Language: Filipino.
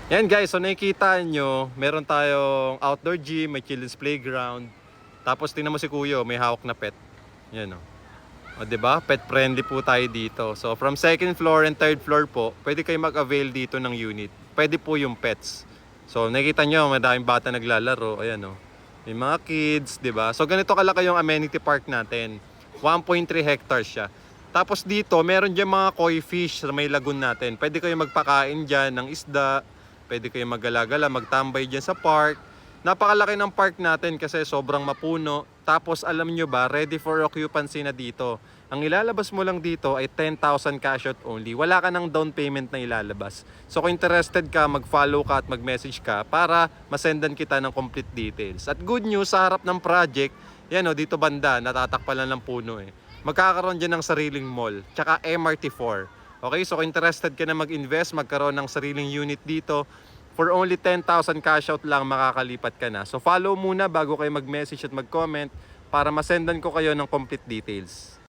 Yan guys, so nakikita nyo, meron tayong outdoor gym, may children's playground. Tapos tingnan mo si Kuya, may hawak na pet. Yan o. O diba? Pet friendly po tayo dito. So from second floor and third floor po, pwede kayo mag-avail dito ng unit. Pwede po yung pets. So nakikita nyo, madaming bata naglalaro. Ayan o. May mga kids, diba? So ganito kalaki yung amenity park natin. 1.3 hectares siya. Tapos dito, meron dyan mga koi fish sa may lagoon natin. Pwede kayo magpakain dyan ng isda. Pwede kayo maggala-gala, magtambay dyan sa park. Napakalaki ng park natin kasi sobrang mapuno. Tapos alam nyo ba, ready for occupancy na dito. Ang ilalabas mo lang dito ay 10,000 cash out only. Wala ka ng down payment na ilalabas. So kung interested ka, mag-follow ka at mag-message ka para masendan kita ng complete details. At good news, sa harap ng project, yan o, dito banda, natatakpan lang ng puno eh. Magkakaroon dyan ng sariling mall, tsaka MRT4. Okay, so kung interested ka na mag-invest, magkaroon ng sariling unit dito, for only 10,000 cash out lang makakalipat ka na. So follow muna bago kayo mag-message at mag-comment para masendan ko kayo ng complete details.